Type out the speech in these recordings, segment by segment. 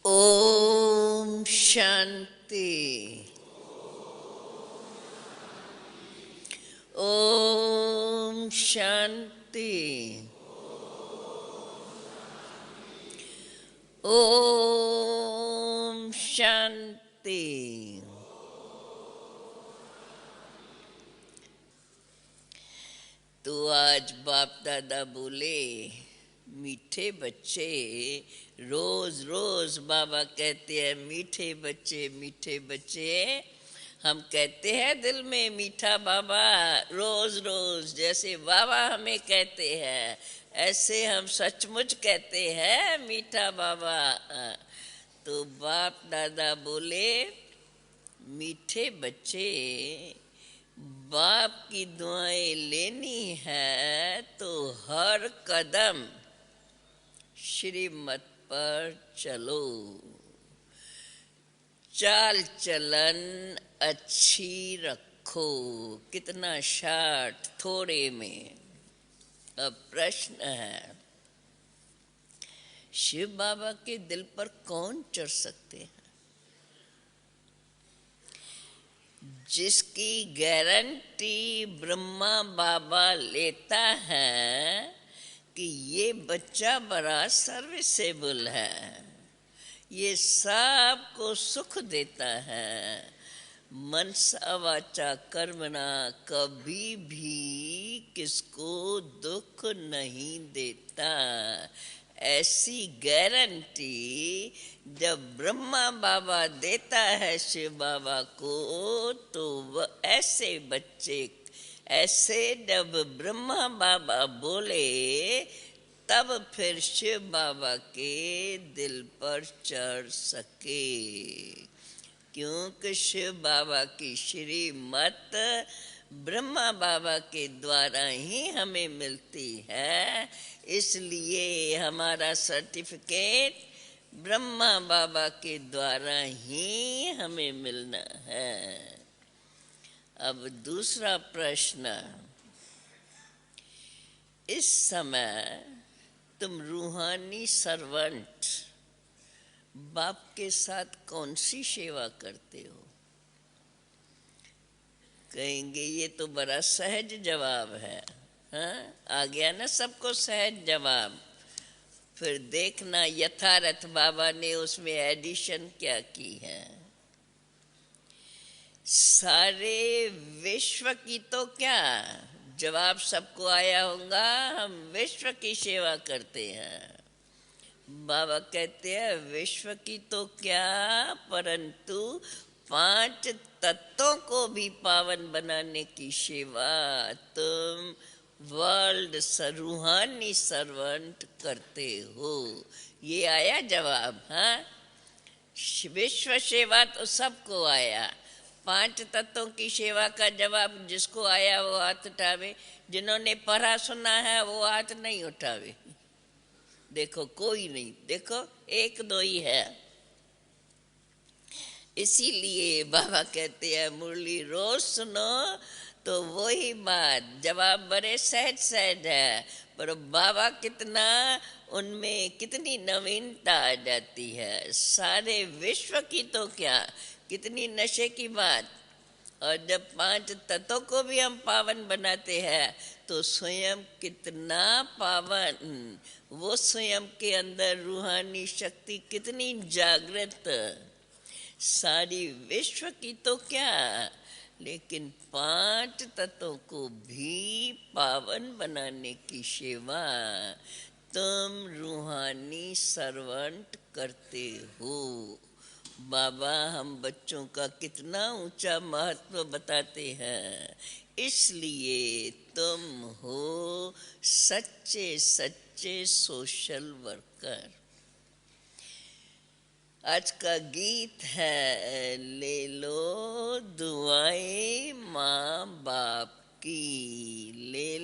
ओम शांति। ओम शांति। ओम शांति। तो आज बाप दादा बोले, मीठे बच्चे, रोज रोज बाबा कहते हैं मीठे बच्चे मीठे बच्चे। हम कहते हैं दिल में मीठा बाबा, रोज रोज जैसे बाबा हमें कहते हैं ऐसे हम सचमुच कहते हैं मीठा बाबा। तो बाप दादा बोले, मीठे बच्चे, बाप की दुआएं लेनी है तो हर कदम श्रीमत पर चलो। चाल चलन अच्छी रखो। कितना शार्ट थोड़े में। अब प्रश्न है, शिव बाबा के दिल पर कौन चढ़ सकते हैं? जिसकी गारंटी ब्रह्मा बाबा लेता है कि ये बच्चा बड़ा सर्विसेबल है, ये सबको सुख देता है, मनसा वाचा कर्मणा, कभी भी किसको दुख नहीं देता। ऐसी गारंटी जब ब्रह्मा बाबा देता है शिव बाबा को, तो वह ऐसे बच्चे, ऐसे जब ब्रह्मा बाबा बोले तब फिर शिव बाबा के दिल पर चढ़ सके। क्योंकि शिव बाबा की श्रीमत ब्रह्मा बाबा के द्वारा ही हमें मिलती है, इसलिए हमारा सर्टिफिकेट ब्रह्मा बाबा के द्वारा ही हमें मिलना है। अब दूसरा प्रश्न, इस समय तुम रूहानी सर्वेंट बाप के साथ कौन सी सेवा करते हो? कहेंगे ये तो बड़ा सहज जवाब है। हाँ, आ गया ना सबको सहज जवाब। फिर देखना यथार्थ बाबा ने उसमें एडिशन क्या की है। सारे विश्व की तो क्या, जवाब सबको आया होगा, हम विश्व की सेवा करते हैं। बाबा कहते हैं विश्व की तो क्या, परंतु 5 तत्वों को भी पावन बनाने की सेवा तुम वर्ल्ड रूहानी सर्वेंट करते हो। ये आया जवाब। हाँ, विश्व सेवा तो सबको आया, 5 तत्वों की सेवा का जवाब जिसको आया वो हाथ उठावे, जिन्होंने पढ़ा सुना है वो हाथ नहीं उठावे। देखो कोई नहीं, देखो 1-2 ही है। इसीलिए बाबा कहते हैं मुरली रोज सुनो तो वही बात, जवाब बड़े सहज सहज है, पर बाबा कितना उनमें कितनी नवीनता आ जाती है। सारे विश्व की तो क्या, कितनी नशे की बात। और जब 5 तत्वों को भी हम पावन बनाते हैं तो स्वयं कितना पावन, वो स्वयं के अंदर रूहानी शक्ति कितनी जागृत। सारी विश्व की तो क्या, लेकिन 5 तत्वों को भी पावन बनाने की सेवा तुम रूहानी सर्वेंट करते हो। बाबा हम बच्चों का कितना ऊंचा महत्व बताते हैं, इसलिए तुम हो सच्चे सच्चे सोशल वर्कर। आज का गीत है, ले लो दुआएं माँ बाप की, ले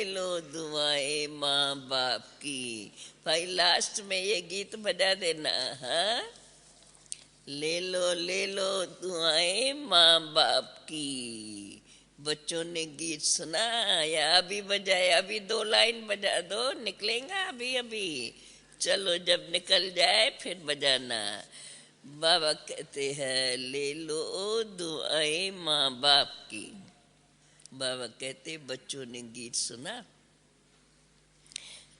लो दुआएं माँ बाप की। भाई लास्ट में ये गीत बजा देना। हाँ, ले लो दुआएं माँ बाप की। बच्चों ने गीत सुना या अभी बजाए? अभी 2 लाइन बजा दो, निकलेगा अभी अभी। चलो जब निकल जाए फिर बजाना। बाबा कहते हैं ले लो दुआएं माँ बाप की। बाबा कहते बच्चों ने गीत सुना,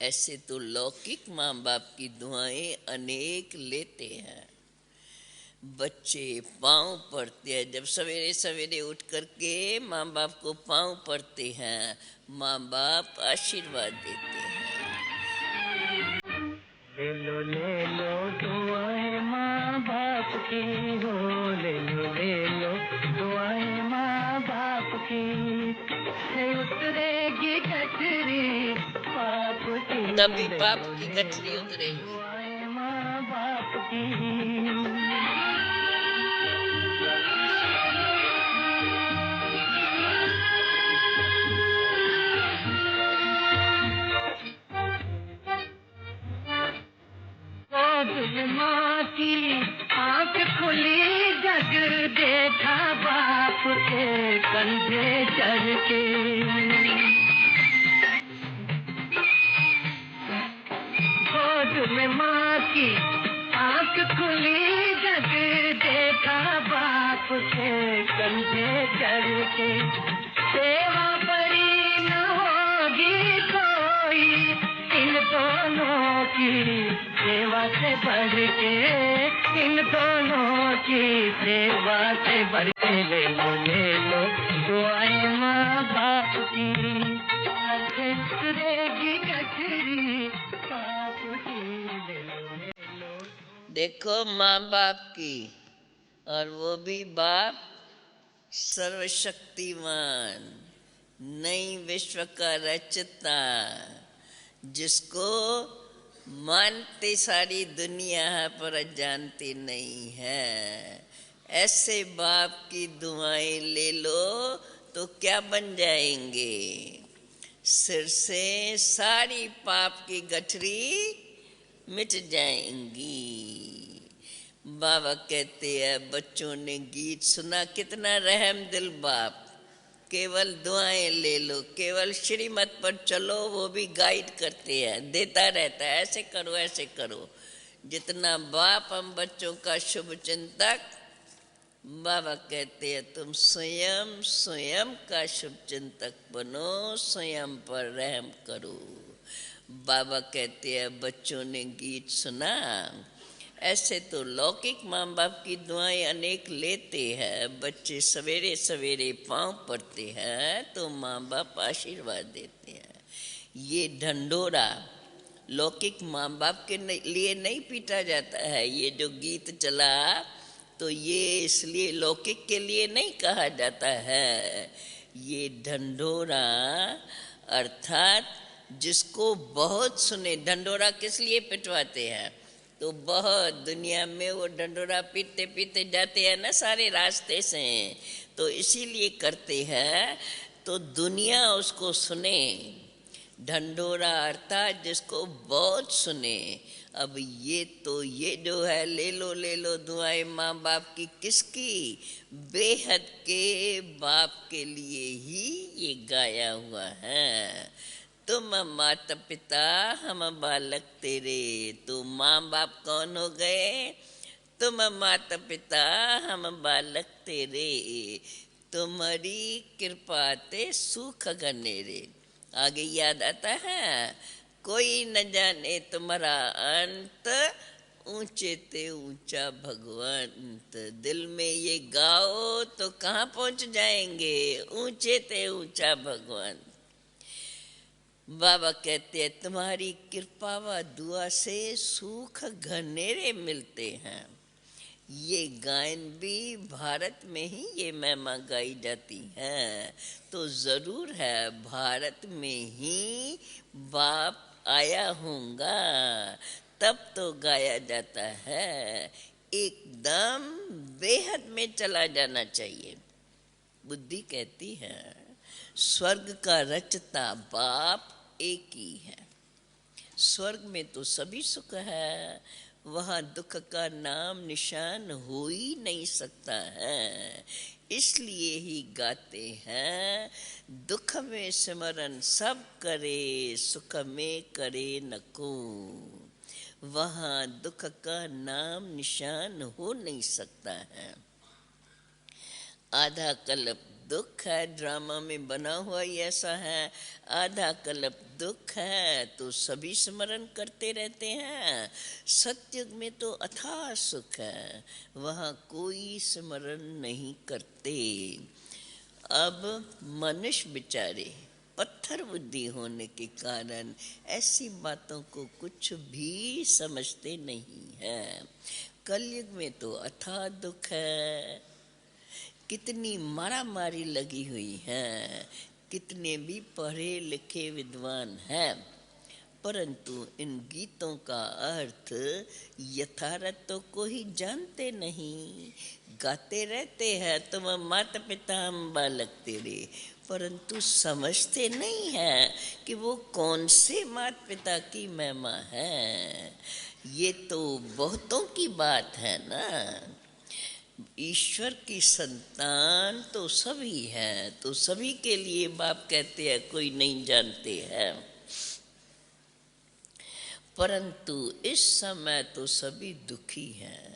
ऐसे तो लौकिक माँ बाप की दुआएं अनेक लेते हैं। बच्चे पाँव पड़ते हैं, जब सवेरे सवेरे उठ करके माँ बाप को पाँव पड़ते हैं, माँ बाप आशीर्वाद देते हैं। ले लो दुआएं माँ बाप की हो, ले लो दुआएं माँ बाप की, उतरेगी गठरी पाप की, तभी पाप की गठरी उतरेगी। दुआएं माँ बाप की। माँ की आँख खुली जग देखा बाप के कंधे चढ़ के, गोद में माँ की आँख खुली जग देखा बाप के कंधे चढ़ के, सेवा परी न होगी कोई इन दोनों की सेवा से बढ़ के, इन दोनों की सेवा से बढ़ के, ले लो दुआएं माँ बाप की, उतरेगी गठरी पाप की, ले लो। देखो माँ बाप की, और वो भी बाप सर्वशक्तिमान, नई विश्व का रचता, जिसको मानते सारी दुनिया है पर जानती नहीं है। ऐसे बाप की दुआएं ले लो तो क्या बन जाएंगे? सिर से सारी पाप की गठरी मिट जाएंगी। बाबा कहते हैं बच्चों ने गीत सुना, कितना रहम दिल बाप। केवल दुआएं ले लो, केवल श्रीमत पर चलो, वो भी गाइड करते हैं, देता रहता है, ऐसे करो ऐसे करो। जितना बाप हम बच्चों का शुभ चिंतक, बाबा कहते हैं तुम स्वयं स्वयं का शुभ चिंतक बनो, स्वयं पर रहम करो। बाबा कहते हैं बच्चों ने गीत सुना, ऐसे तो लौकिक माँ बाप की दुआएं अनेक लेते हैं। बच्चे सवेरे सवेरे पाँव पड़ते हैं तो माँ बाप आशीर्वाद देते हैं। ये ढंढोरा लौकिक माँ बाप के लिए नहीं पीटा जाता है। ये जो गीत चला तो ये इसलिए लौकिक के लिए नहीं कहा जाता है। ये ढंढोरा अर्थात जिसको बहुत सुने, ढंढोरा किस लिए पिटवाते हैं? तो बहुत दुनिया में वो ढंढोरा पीटते पीटते जाते हैं ना सारे रास्ते से, तो इसीलिए करते हैं तो दुनिया उसको सुने। ढंढोरा अर्थात जिसको बहुत सुने। अब ये तो ये जो है ले लो दुआएं माँ बाप की, किसकी? बेहद के बाप के लिए ही ये गाया हुआ है। तुम माता पिता हम बालक तेरे। तो माँ बाप कौन हो गए? तुम माता पिता हम बालक तेरे, तुम्हारी कृपा ते सुख घनेरे। आगे याद आता है, कोई न जाने तुम्हारा अंत, ऊंचे ते ऊंचा भगवंत। दिल में ये गाओ तो कहाँ पहुंच जाएंगे? ऊंचे ते ऊंचा भगवंत। बाबा कहते हैं तुम्हारी कृपा व दुआ से सुख घनेरे मिलते हैं। ये गायन भी भारत में ही ये महिमा गाई जाती है, तो ज़रूर है भारत में ही बाप आया होगा, तब तो गाया जाता है। एकदम बेहद में चला जाना चाहिए। बुद्धि कहती है स्वर्ग का रचता बाप एक ही है। स्वर्ग में तो सभी सुख है, वहाँ दुख का नाम निशान हो ही नहीं सकता है। इसलिए ही गाते हैं दुख में सिमरन सब करे, सुख में करे न को। वहाँ दुख का नाम निशान हो नहीं सकता है। आधा कल्प दुख है, ड्रामा में बना हुआ ही ऐसा है। आधा कल्प दुख है तो सभी स्मरण करते रहते हैं। सतयुग में तो अथाह सुख है, वहाँ कोई स्मरण नहीं करते। अब मनुष्य बेचारे पत्थर बुद्धि होने के कारण ऐसी बातों को कुछ भी समझते नहीं है। कलयुग में तो अथाह दुख है, कितनी मारा मारी लगी हुई है, कितने भी पढ़े लिखे विद्वान हैं, परंतु इन गीतों का अर्थ यथार्थ को ही जानते नहीं। गाते रहते हैं तुम माता पिता हम बालक तेरे, परंतु समझते नहीं है कि वो कौन से माता पिता की महिमा है। ये तो बहुतों की बात है ना। ईश्वर की संतान तो सभी है, तो सभी के लिए बाप कहते हैं, कोई नहीं जानते हैं। परंतु इस समय तो सभी दुखी हैं।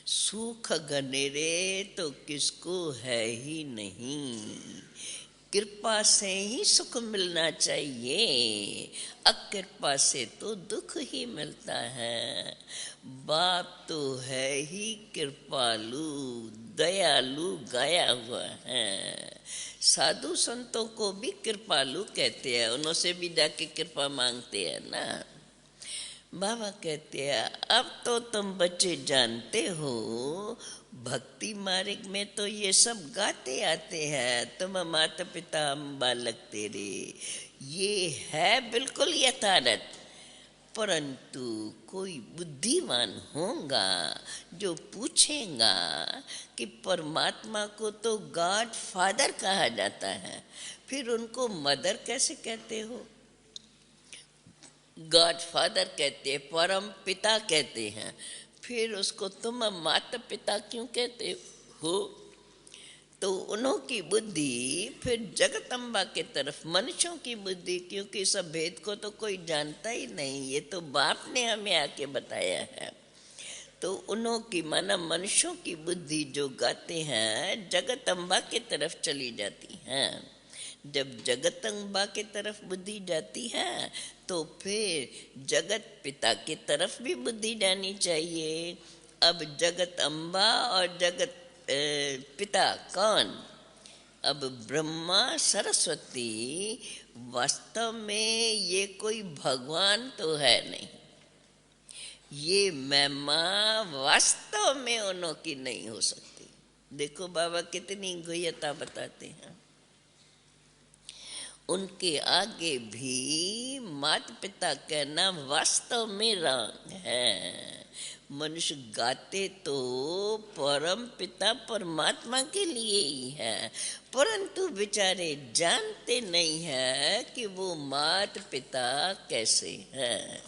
सुख घनेरे तो किसको है ही नहीं। कृपा से ही सुख मिलना चाहिए, अकृपा से तो दुख ही मिलता है। बाप तो है ही कृपालु, दयालु गाया हुआ है। साधु संतों को भी कृपालु कहते हैं, उनसे भी जाके कृपा मांगते हैं ना। बाबा कहते हैं अब तो तुम बच्चे जानते हो, भक्ति मार्ग में तो ये सब गाते आते हैं, तुम माता पिता हम बालक तेरे, ये है बिल्कुल यथार्थ। परंतु कोई बुद्धिमान होगा जो पूछेगा कि परमात्मा को तो गॉड फादर कहा जाता है, फिर उनको मदर कैसे कहते हो? गॉड फादर कहते हैं, परम पिता कहते हैं, फिर उसको तुम माता पिता क्यों कहते हो? तो उन्हों की बुद्धि फिर जगदम्बा के तरफ, मनुष्यों की बुद्धि, क्योंकि सब भेद को तो कोई जानता ही नहीं, ये तो बाप ने हमें आके बताया है। तो उन्हों की माना मनुष्यों की बुद्धि जो गाते हैं जगदम्बा के तरफ चली जाती हैं। जब जगदम्बा के तरफ बुद्धि जाती है तो फिर जगत पिता की तरफ भी बुद्धि जानी चाहिए। अब जगत अम्बा और जगत पिता कौन? अब ब्रह्मा सरस्वती वास्तव में ये कोई भगवान तो है नहीं, ये महिमा वास्तव में उन्हों की नहीं हो सकती। देखो बाबा कितनी गुह्यता बताते हैं। उनके आगे भी माता पिता कहना वास्तव में रंग है। मनुष्य गाते तो परम पिता परमात्मा के लिए ही है, परंतु बेचारे जानते नहीं है कि वो माता पिता कैसे हैं।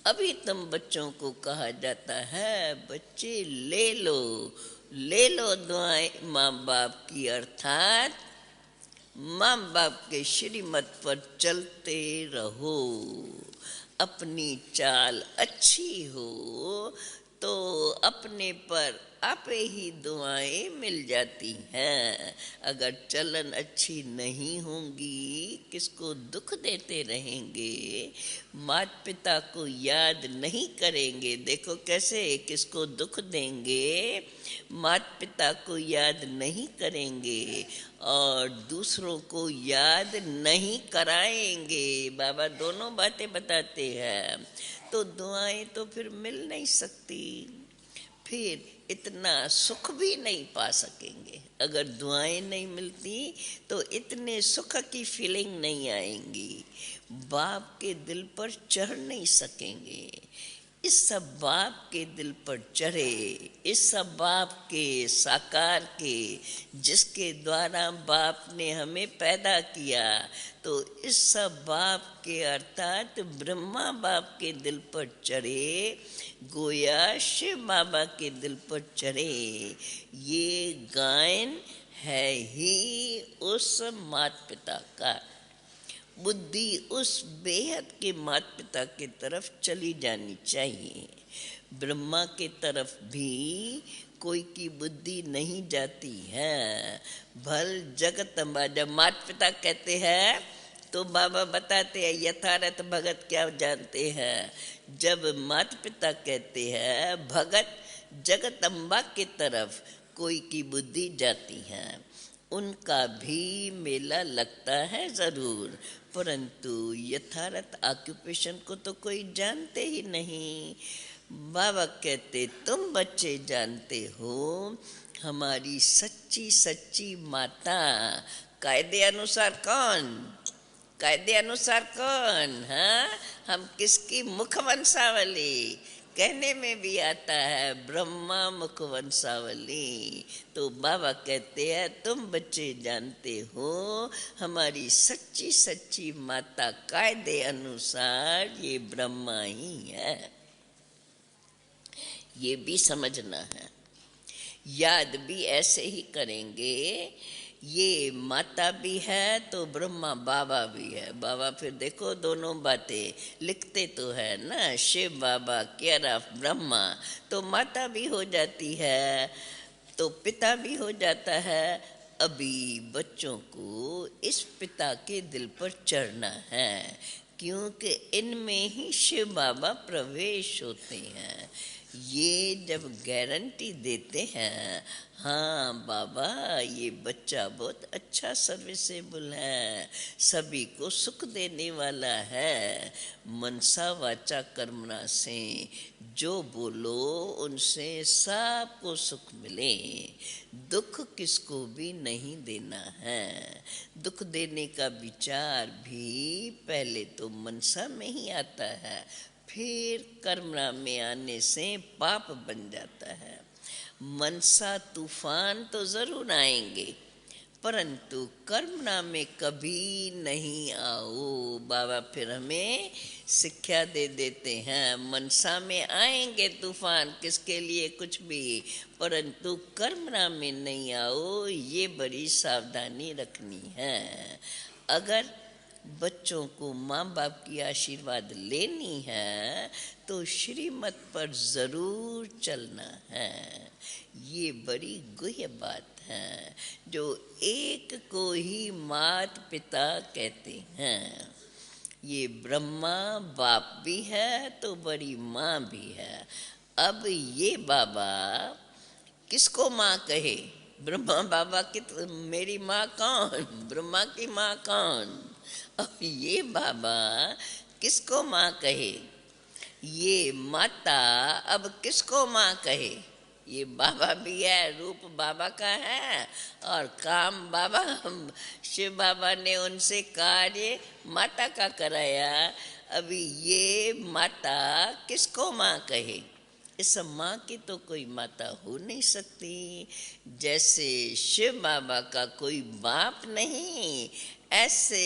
अभी तुम बच्चों को कहा जाता है बच्चे ले लो दुआएं माँ बाप की, अर्थात माँ बाप के श्रीमत पर चलते रहो। अपनी चाल अच्छी हो तो अपने पर आपे ही दुआएं मिल जाती हैं। अगर चलन अच्छी नहीं होंगी, किसको दुख देते रहेंगे, माता पिता को याद नहीं करेंगे, देखो कैसे किसको दुख देंगे, माता पिता को याद नहीं करेंगे और दूसरों को याद नहीं कराएंगे। बाबा दोनों बातें बताते हैं, तो दुआएं तो फिर मिल नहीं सकती, फिर इतना सुख भी नहीं पा सकेंगे। अगर दुआएं नहीं मिलती तो इतने सुख की फीलिंग नहीं आएंगी, बाप के दिल पर चढ़ नहीं सकेंगे। इस सब बाप के दिल पर चढ़े, इस सब बाप के साकार के, जिसके द्वारा बाप ने हमें पैदा किया, तो इस सब बाप के अर्थात ब्रह्मा बाप के दिल पर चढ़े, गोया शिव बाबा के दिल पर चढ़े। ये गायन है ही उस माता पिता का। बुद्धि उस बेहद के माता पिता की तरफ चली जानी चाहिए। ब्रह्मा की तरफ भी कोई की बुद्धि नहीं जाती है। भल जगत अम्बा, जब माता पिता कहते हैं तो बाबा बताते हैं यथार्थ भगत क्या जानते हैं। जब माता पिता कहते हैं भगत जगत अम्बा की तरफ कोई की बुद्धि जाती है, उनका भी मेला लगता है ज़रूर, परंतु यथार्थ ऑक्यूपेशन को तो कोई जानते ही नहीं। बाबा कहते तुम बच्चे जानते हो हमारी सच्ची सच्ची माता कायदे अनुसार कौन, कायदे अनुसार कौन, हाँ हम किसकी मुख वंशावली, कहने में भी आता है ब्रह्मा मुख वंशावली। तो बाबा कहते हैं तुम बच्चे जानते हो हमारी सच्ची सच्ची माता कायदे अनुसार ये ब्रह्मा ही है। ये भी समझना है, याद भी ऐसे ही करेंगे। ये माता भी है तो ब्रह्मा बाबा भी है। बाबा फिर देखो दोनों बातें लिखते तो है ना, शिव बाबा केयर ऑफ ब्रह्मा, तो माता भी हो जाती है तो पिता भी हो जाता है। अभी बच्चों को इस पिता के दिल पर चढ़ना है, क्योंकि इनमें ही शिव बाबा प्रवेश होते हैं। ये जब गारंटी देते हैं हाँ बाबा ये बच्चा बहुत अच्छा सर्विसेबल है, सभी को सुख देने वाला है, मनसा वाचा कर्मणा से जो बोलो उनसे सबको सुख मिले, दुख किसको भी नहीं देना है। दुख देने का विचार भी पहले तो मनसा में ही आता है, फिर कर्मणा में आने से पाप बन जाता है। मनसा तूफान तो जरूर आएंगे, परंतु कर्मणा में कभी नहीं आओ। बाबा फिर हमें शिक्षा दे देते हैं मनसा में आएंगे तूफान किसके लिए कुछ भी, परंतु कर्मणा में नहीं आओ, ये बड़ी सावधानी रखनी है। अगर बच्चों को माँ बाप की आशीर्वाद लेनी है तो श्रीमत पर जरूर चलना है। ये बड़ी गुह्य बात है जो एक को ही मात पिता कहते हैं। ये ब्रह्मा बाप भी है तो बड़ी माँ भी है। अब ये बाबा किसको माँ कहे, ब्रह्मा बाबा की मेरी माँ कौन, ब्रह्मा की माँ कौन। अब ये बाबा किसको माँ कहे, ये माता अब किसको माँ कहे। ये बाबा भी है, रूप बाबा का है और काम बाबा, शिव बाबा ने उनसे कार्य माता का कराया। अभी ये माता किसको माँ कहे, इस माँ की तो कोई माता हो नहीं सकती। जैसे शिव बाबा का कोई बाप नहीं, ऐसे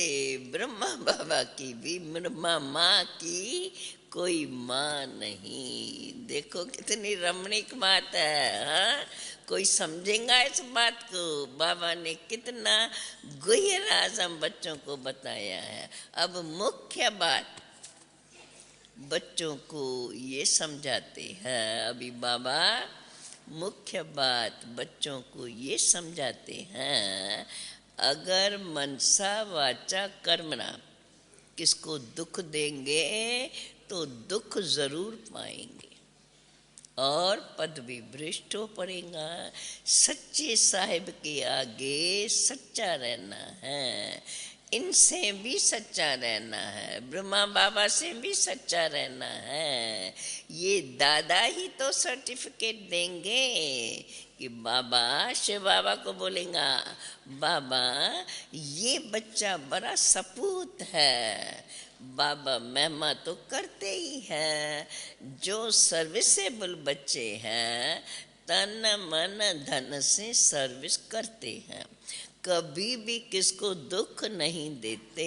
ब्रह्मा बाबा की भी ब्रह्मा माँ की कोई माँ नहीं। देखो कितनी रमणीक बात है, हाँ? कोई समझेगा इस बात को, बाबा ने कितना गुह्य राज हम बच्चों को बताया है। अब मुख्य बात बच्चों को ये समझाते हैं, अभी बाबा मुख्य बात बच्चों को ये समझाते हैं, अगर मनसा वाचा कर्मणा किसको दुख देंगे तो दुख जरूर पाएंगे और पद भी भ्रष्ट हो पड़ेगा। सच्चे साहिब के आगे सच्चा रहना है, इनसे भी सच्चा रहना है, ब्रह्मा बाबा से भी सच्चा रहना है। ये दादा ही तो सर्टिफिकेट देंगे कि बाबा, शिव बाबा को बोलेगा बाबा ये बच्चा बड़ा सपूत है। बाबा महिमा तो करते ही हैं, जो सर्विसेबल बच्चे हैं तन मन धन से सर्विस करते हैं, कभी भी किसको दुख नहीं देते,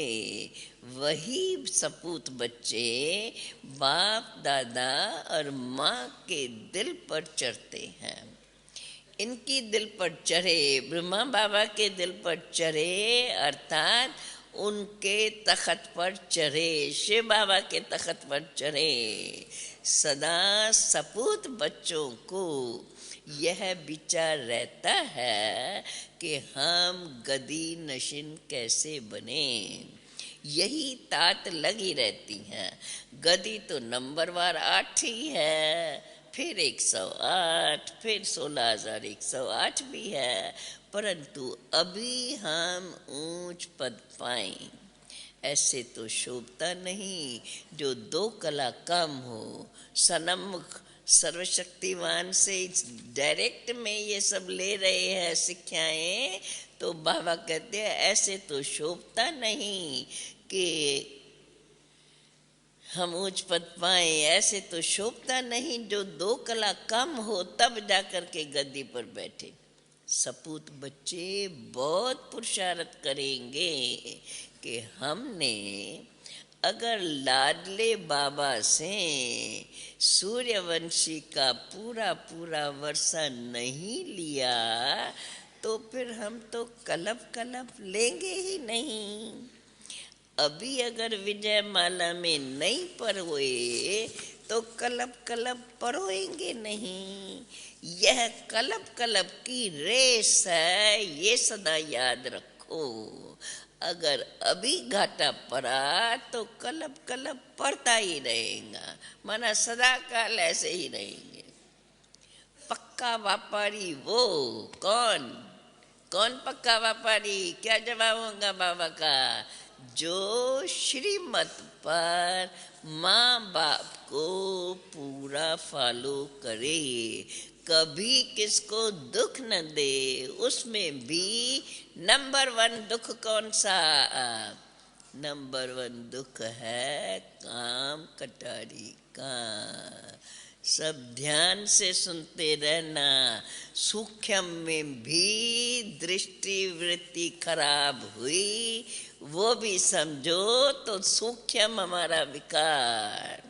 वही सपूत बच्चे बाप दादा और माँ के दिल पर चढ़ते हैं। इनकी दिल पर चढ़े, ब्रह्मा बाबा के दिल पर चढ़े, अर्थात उनके तख्त पर चढ़े, शिव बाबा के तख्त पर चढ़े। सदा सपूत बच्चों को यह विचार रहता है कि हम गदी नशीन कैसे बने, यही तात लगी रहती हैं। गदी तो नंबरवार 8 ही है, फिर 108, फिर 16,108 भी है, परंतु अभी हम ऊंच पद पाएं ऐसे तो शोभता नहीं जो 2 कला कम हो। सन्मुख सर्वशक्तिमान से डायरेक्ट में ये सब ले रहे हैं शिक्षाएं, तो बाबा कहते हैं ऐसे तो शोभता नहीं कि हम उच्च पद पाए, ऐसे तो शोभता नहीं जो 2 कला कम हो तब जाकर के गद्दी पर बैठे। सपूत बच्चे बहुत पुरुषार्थ करेंगे कि हमने अगर लाडले बाबा से सूर्यवंशी का पूरा पूरा वर्षा नहीं लिया तो फिर हम तो कलप कलप लेंगे ही नहीं। अभी अगर विजय माला में नहीं परोए तो कलप कलप परोएंगे नहीं। यह कलप कलप की रेस है, ये सदा याद रखो। अगर अभी घाटा पड़ा तो कलप कलप पड़ता ही रहेगा, माना सदा काल ऐसे ही रहेंगे। पक्का व्यापारी वो कौन कौन पक्का व्यापारी? क्या जवाब होगा बाबा का? जो श्रीमत पर माँ बाप को पूरा फॉलो करे, कभी किसको दुख न दे। उसमें भी नंबर 1 दुख कौन सा? नंबर 1 दुख है काम कटारी का। सब ध्यान से सुनते रहना। सूक्ष्म में भी दृष्टि वृत्ति खराब हुई वो भी समझो तो सूक्ष्म हमारा विकार।